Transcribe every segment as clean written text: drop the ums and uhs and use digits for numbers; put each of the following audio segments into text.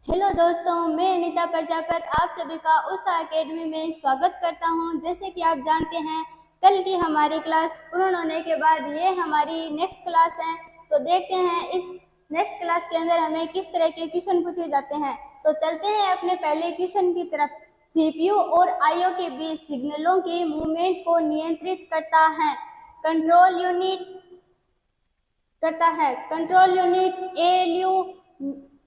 Hello दोस्तों, मैं अनीता प्रजापत आप सभी का उस एकेडमी में स्वागत करता हूं। जैसे कि आप जानते हैं, कल की हमारी क्लास पूर्ण होने के बाद ये हमारी नेक्स्ट क्लास है। तो देखते हैं इस नेक्स्ट क्लास के अंदर हमें किस तरह के क्वेश्चन पूछे जाते हैं। तो चलते हैं अपने पहले क्वेश्चन की तरफ। सीपीयू और आईओ के बीच सिग्नलों के मूवमेंट को नियंत्रित करता है control unit, ALU,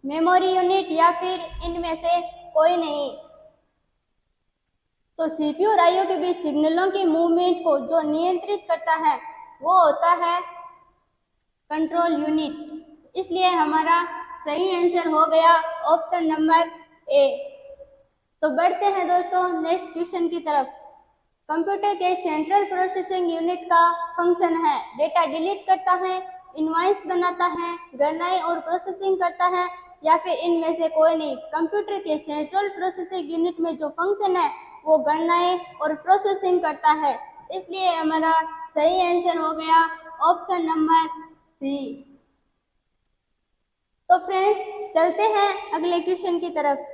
memory unit या फिर इनमें से कोई नहीं। तो सीपीयू और आईओ के बीच सिग्नलों की मूवमेंट को जो नियंत्रित करता है वो होता है कंट्रोल यूनिट। इसलिए हमारा सही आंसर हो गया ऑप्शन नंबर ए। तो बढ़ते हैं दोस्तों नेक्स्ट क्वेश्चन की तरफ। कंप्यूटर के सेंट्रल प्रोसेसिंग यूनिट का फंक्शन है डेटा डिलीट करता है, इनवॉइस बनाता है, गणनाएं और प्रोसेसिंग करता है या फिर इनमें से कोई नहीं। कंप्यूटर के सेंट्रल प्रोसेसिंग यूनिट में जो फंक्शन है वो गणनाएं और प्रोसेसिंग करता है। इसलिए हमारा सही आंसर हो गया ऑप्शन नंबर सी। तो फ्रेंड्स चलते हैं अगले क्वेश्चन की तरफ।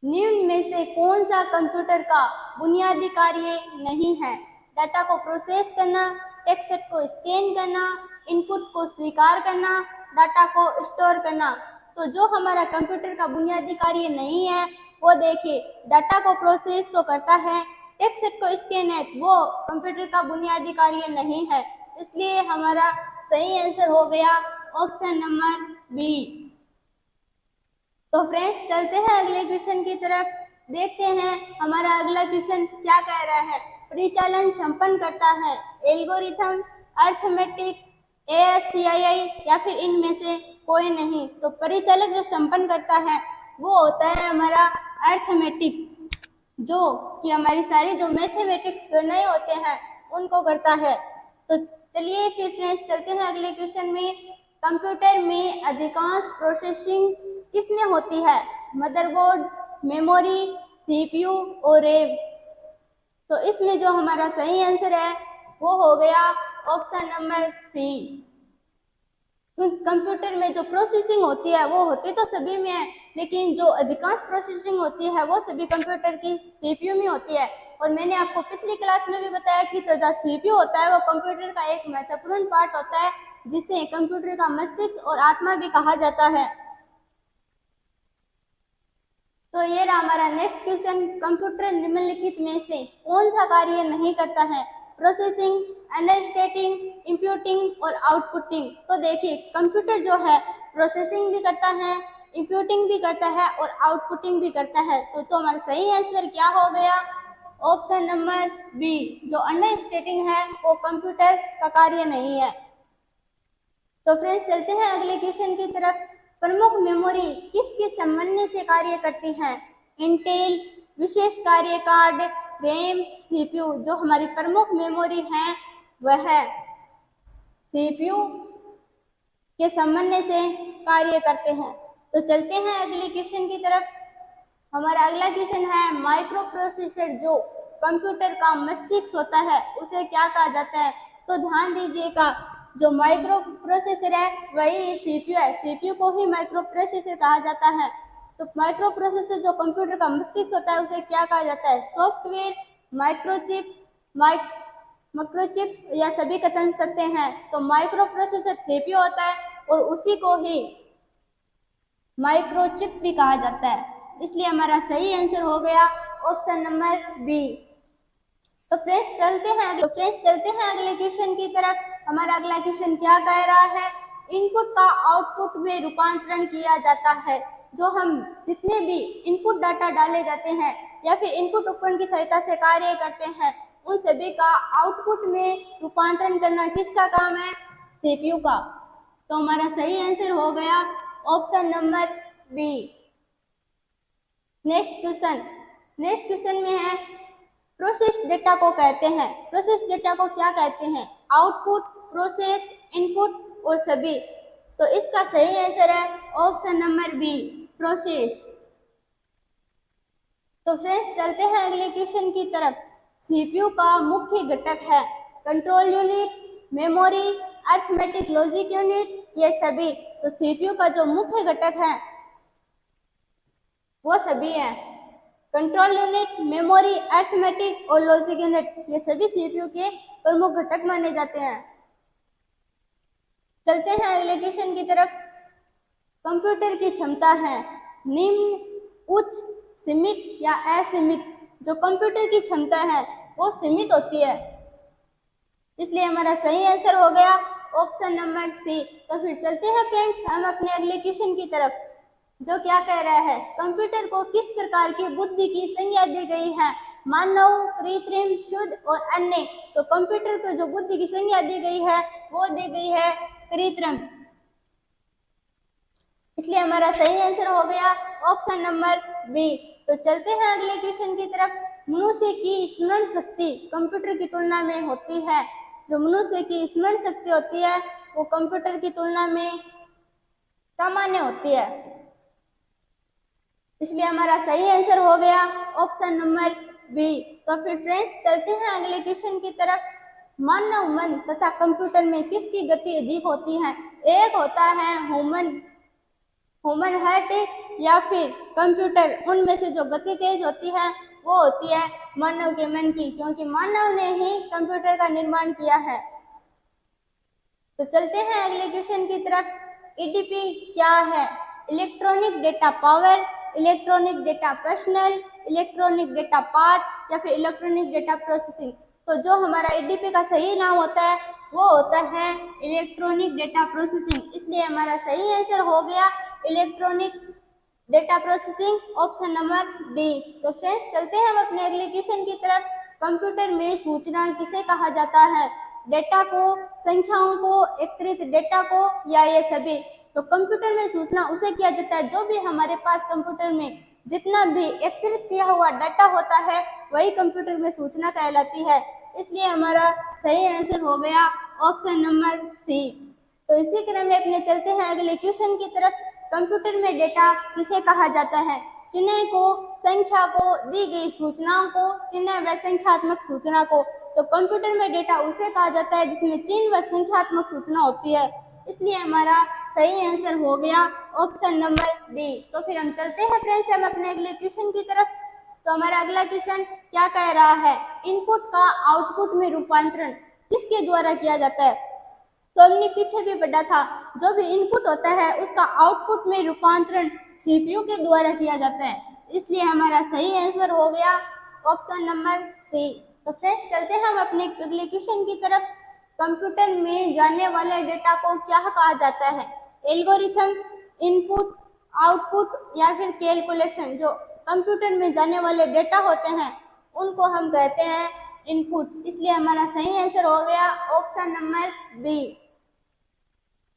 निम्न में से कौन सा कंप्यूटर का बुनियादी कार्य नहीं है? डाटा को प्रोसेस करना, टेक्स्ट को स्कैन करना, इनपुट को स्वीकार करना, डाटा को स्टोर करना। तो जो हमारा कंप्यूटर का बुनियादी कार्य नहीं है वो देखिए, डाटा को प्रोसेस तो करता है, टेक्स्ट को स्कैन है, वो कंप्यूटर का बुनियादी कार्य नहीं है। इसलिए हमारा सही आंसर हो गया ऑप्शन नंबर बी। तो फ्रेंड्स चलते हैं अगले क्वेश्चन की तरफ। देखते हैं हमारा अगला क्वेश्चन क्या कह रहा है। परिचालन संपन्न करता है एल्गोरिथम, अर्थमेटिक, एएससीआईआई या फिर इनमें से कोई नहीं। तो परिचालक जो संपन्न करता है वो होता है हमारा अर्थमेटिक, जो कि हमारी सारी जो मैथमेटिक्स गणनाएं होते हैं उनको करता है। तो चलिए फिर फ्रेंड्स चलते हैं अगले क्वेश्चन में। कंप्यूटर में अधिकांश प्रोसेसिंग किसमें होती है? मदरबोर्ड, मेमोरी, सीपीयू और रैम। तो इसमें जो हमारा सही आंसर है वो हो गया ऑप्शन नंबर सी। कंप्यूटर में जो प्रोसेसिंग होती है वो होती तो सभी में है, लेकिन जो अधिकांश प्रोसेसिंग होती है वो सभी कंप्यूटर की सीपीयू में होती है। और मैंने आपको पिछली क्लास में भी बताया कि तो जो सीपीयू होता है वो कंप्यूटर का एक महत्वपूर्ण पार्ट होता है, जिसे कंप्यूटर का मस्तिष्क और आत्मा भी कहा जाता है। तो ये रहा हमारा नेक्स्ट क्वेश्चन। कंप्यूटर निम्नलिखित में से कौन सा कार्य नहीं करता है? प्रोसेसिंग, अंडरस्टैंडिंग, इंप्यूटिंग और आउटपुटिंग। तो देखिए, कंप्यूटर जो है प्रोसेसिंग भी करता है, इंप्यूटिंग भी करता है और आउटपुटिंग भी करता है। तो हमारा सही आंसर क्या हो गया? Option number B. जो अंडरस्टैंडिंग है वो कंप्यूटर का कार्य नहीं है। तो फ्रेंड्स चलते हैं अगले क्वेश्चन की तरफ। प्रमुख मेमोरी किसके समन्वय से कार्य करती है? इंटेल, विशेष कार्य कार्ड, रैम, सीपीयू। जो हमारी प्रमुख मेमोरी है वह सीपीयू के समन्वय से कार्य करते हैं। तो चलते हैं अगले क्वेश्चन की तरफ। हमारा अगला क्वेश्चन है, माइक्रो प्रोसेसर जो कंप्यूटर का मस्तिष्क होता है उसे क्या कहा जाता है? तो ध्यान दीजिएगा, जो माइक्रो प्रोसेसर है वही सीपीयू है, सीपीयू को ही माइक्रो प्रोसेसर कहा जाता है। तो माइक्रो प्रोसेसर जो कंप्यूटर का मस्तिष्क होता है उसे क्या कहा जाता है? सॉफ्टवेयर, माइक्रोचिप, माइक्रोचिप या सभी कथन सकते हैं। तो माइक्रो प्रोसेसर सीपीयू होता है और उसी को ही माइक्रोचिप भी कहा जाता है। इसलिए हमारा सही आंसर हो गया ऑप्शन नंबर बी। तो फ्रेंड्स चलते हैं अगले क्वेश्चन की तरफ। हमारा अगला क्वेश्चन क्या कह रहा है? इनपुट का आउटपुट में रूपांतरण किया जाता है। जो हम जितने भी इनपुट डाटा डाले जाते हैं या फिर इनपुट उपकरण की सहायता से कार्य करते हैं उन सभी का आउटपुट में रूपांतरण करना किसका काम है? सीपीयू का। तो हमारा सही आंसर हो गया option number B. Next question में है, प्रोसेस डेटा को कहते हैं, प्रोसेस डेटा को क्या कहते हैं? आउटपुट, प्रोसेस, इनपुट और सभी। तो इसका सही आंसर है ऑप्शन नंबर बी, प्रोसेस। तो फ्रेंड्स चलते हैं अगले क्वेश्चन की तरफ। सीपीयू का मुख्य घटक है control unit, memory, arithmetic logic unit, ये सभी। तो सीपीयू का जो मुख्य घटक है वो सभी हैं। कंट्रोल यूनिट, मेमोरी, अरिथमेटिक और लॉजिक यूनिट, ये सभी सीपीयू के प्रमुख घटक माने जाते हैं। चलते हैं अगले क्वेश्चन की तरफ। कंप्यूटर की क्षमता है निम्न, उच्च, सीमित या असीमित। जो कंप्यूटर की क्षमता है वो सीमित होती है, इसलिए हमारा सही आंसर हो गया ऑप्शन नंबर सी। तो फिर चलते हैं फ्रेंड्स हम अपने अगले क्वेश्चन की तरफ, जो क्या कह रहा है, कंप्यूटर को किस प्रकार की बुद्धि की संज्ञा दी गई है, मानव, कृत्रिम, शुद्ध और अन्य। तो कंप्यूटर को जो बुद्धि की संज्ञा दी गई है वो दी गई है कृत्रिम, इसलिए हमारा सही आंसर हो गया ऑप्शन नंबर बी। तो चलते हैं अगले क्वेश्चन की तरफ। मनुष्य की स्मरण शक्ति कंप्यूटर की तुलना में होती है। जो मनुष्य की स्मरण शक्ति होती है वो कंप्यूटर की तुलना में सामान्य होती है, इसलिए हमारा सही आंसर हो गया ऑप्शन नंबर बी। तो फिर फ्रेंड्स चलते हैं अगले क्वेश्चन की तरफ। मानव मन तथा कंप्यूटर में किसकी गति अधिक होती है? एक होता है ह्यूमन हार्ट या फिर कंप्यूटर, उनमें से जो गति तेज होती है वो होती है मानव के मन की, क्योंकि मानव ने ही कंप्यूटर का निर्माण किया है। तो चलते हैं अगले क्वेश्चन की तरफ। ईडीपी क्या है? Electronic data power, electronic data personal, electronic data part या फिर इलेक्ट्रॉनिक डेटा प्रोसेसिंग। तो जो हमारा ईडीपी का सही नाम होता है वो होता है इलेक्ट्रॉनिक डेटा प्रोसेसिंग, इसलिए हमारा सही आंसर हो गया electronic data processing, option number D. तो फ्रेंड्स चलते हैं हम अपने अगले क्वेश्चन की तरफ। कंप्यूटर में सूचना किसे कहा जाता है? डेटा को, संख्याओं को, एकत्रित डेटा को या ये सभी? तो कंप्यूटर में सूचना उसे किया जाता है जो भी हमारे पास कंप्यूटर में जितना भी एकत्रित किया हुआ डाटा होता है वही कंप्यूटर में सूचना कहलाती है, इसलिए हमारा सही आंसर हो गया ऑप्शन नंबर सी। तो इसी क्रम में अपने चलते हैं अगले क्वेश्चन की तरफ। कंप्यूटर में डेटा किसे कहा जाता है? चिन्ह को, संख्या को, दी गई सूचनाओं को, चिन्ह व संख्यात्मक सूचना को। तो कंप्यूटर में डेटा उसे कहा जाता है जिसमें चिन्ह व संख्यात्मक सूचना होती है, इसलिए हमारा सही आंसर हो गया ऑप्शन नंबर बी। तो फिर हम चलते हैं फ्रेंड्स हम अपने अगले क्वेश्चन की तरफ। तो हमारा अगला क्वेश्चन क्या कह रहा है? इनपुट का आउटपुट में रूपांतरण किसके द्वारा किया जाता है? तो हमने पीछे भी पढ़ा था, जो भी इनपुट होता है उसका आउटपुट में रूपांतरण सीपीयू के द्वारा किया जाता है, इसलिए हमारा सही आंसर हो गया ऑप्शन नंबर सी। तो फ्रेंड्स चलते हैं हम अपने अगले क्वेश्चन की तरफ। कंप्यूटर में जाने वाले डेटा को क्या कहा जाता है? एल्गोरिथम, इनपुट, आउटपुट या फिर कैलकुलेशन। जो कंप्यूटर में जाने वाले डेटा होते हैं उनको हम कहते हैं इनपुट, इसलिए हमारा सही आंसर हो गया ऑप्शन नंबर बी।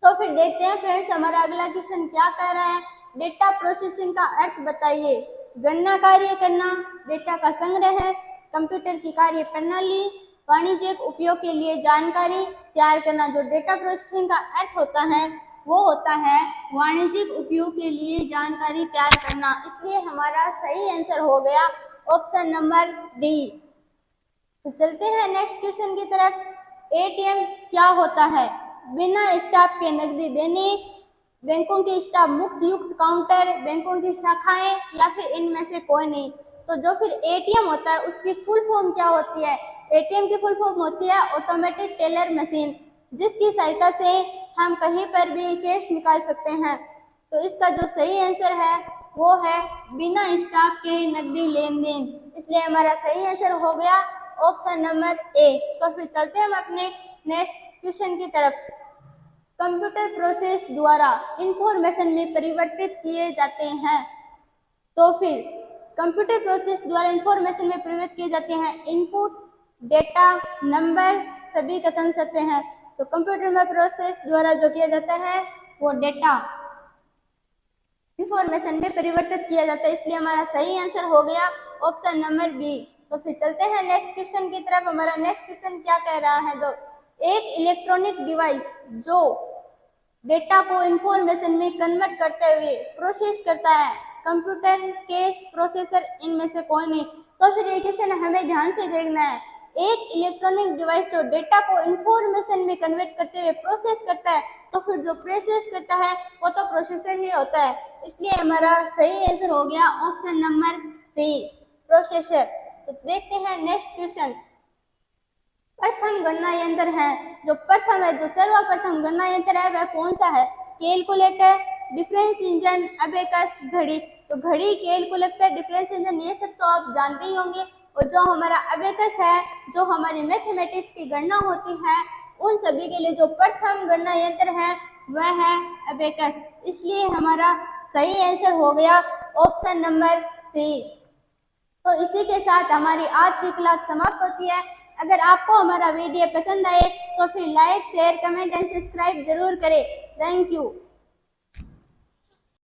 तो फिर देखते हैं फ्रेंड्स हमारा अगला क्वेश्चन क्या कह रहा है। डेटा प्रोसेसिंग का अर्थ बताइए। गणना कार्य करना, डेटा का संग्रह है, कंप्यूटर की कार्य प्रणाली, वाणिज्यिक उपयोग के लिए जानकारी तैयार करना। जो डेटा प्रोसेसिंग का अर्थ होता है वो होता है वाणिज्यिक उपयोग के लिए जानकारी तैयार करना, इसलिए हमारा सही आंसर हो गया ऑप्शन नंबर डी। तो चलते हैं नेक्स्ट क्वेश्चन की तरफ। एटीएम क्या होता है? बिना स्टाफ के नकदी देने, बैंकों के स्टाफ मुक्त युक्त काउंटर, बैंकों की शाखाएं या फिर इनमें से कोई नहीं। तो जो फिर एटीएम होता है उसकी फुल फॉर्म क्या होती है? एटीएम की फुल फॉर्म होती है ऑटोमेटेड टेलर मशीन, जिसकी सहायता से हम कहीं पर भी कैश निकाल सकते हैं। तो इसका जो सही आंसर है वो है बिना स्टाफ के नकदी लेन देन, इसलिए हमारा सही आंसर हो गया ऑप्शन नंबर ए। तो फिर चलते हैं हम अपने नेक्स्ट क्वेश्चन की तरफ। कंप्यूटर प्रोसेस द्वारा इंफॉर्मेशन में परिवर्तित किए जाते हैं। तो फिर कंप्यूटर प्रोसेस द्वारा इंफॉर्मेशन में परिवर्तित किए जाते हैं इनपुट, डेटा, नंबर, सभी कथन सत्य हैं। तो कंप्यूटर में प्रोसेस द्वारा जो किया जाता है वो डेटा इंफॉर्मेशन में परिवर्तित किया जाता है, इसलिए हमारा सही आंसर हो गया ऑप्शन नंबर बी। तो फिर चलते हैं नेक्स्ट क्वेश्चन की तरफ। हमारा नेक्स्ट क्वेश्चन क्या कह रहा है? तो एक इलेक्ट्रॉनिक डिवाइस जो डेटा को इंफॉर्मेशन में कन्वर्ट करते हुए प्रोसेस करता है, कंप्यूटर, कैश, प्रोसेसर, इनमें से कोई नहीं। तो फिर ये क्वेश्चन हमें ध्यान से देखना है। एक इलेक्ट्रॉनिक डिवाइस जो डेटा को इंफॉर्मेशन में कन्वर्ट करते हुए प्रोसेस करता है, तो फिर जो प्रोसेस करता है वो तो प्रोसेसर ही होता है। इसलिए हमारा सही आंसर हो गया ऑप्शन नंबर सी, प्रोसेसर। तो देखते हैं नेक्स्ट क्वेश्चन। प्रथम गणना यंत्र है, जो प्रथम है, जो सर्वप्रथम गणना यंत्र है वह कौन सा है? कैलकुलेटर, डिफरेंस इंजन, अबेकस, घड़ी। तो घड़ी, कैलकुलेटर, डिफरेंस इंजन ये सब तो आप जानते ही होंगे। और जो हमारा अबेकस है, जो हमारी मैथमेटिक्स की गणना होती है, उन सभी के लिए जो प्रथम गणना यंत्र है वह है अबेकस। इसलिए हमारा सही आंसर हो गया ऑप्शन नंबर सी। तो इसी के साथ हमारी आज की क्लास समाप्त होती है। अगर आपको हमारा वीडियो पसंद आए तो फिर like, share, comment and subscribe जरूर करें। Thank you.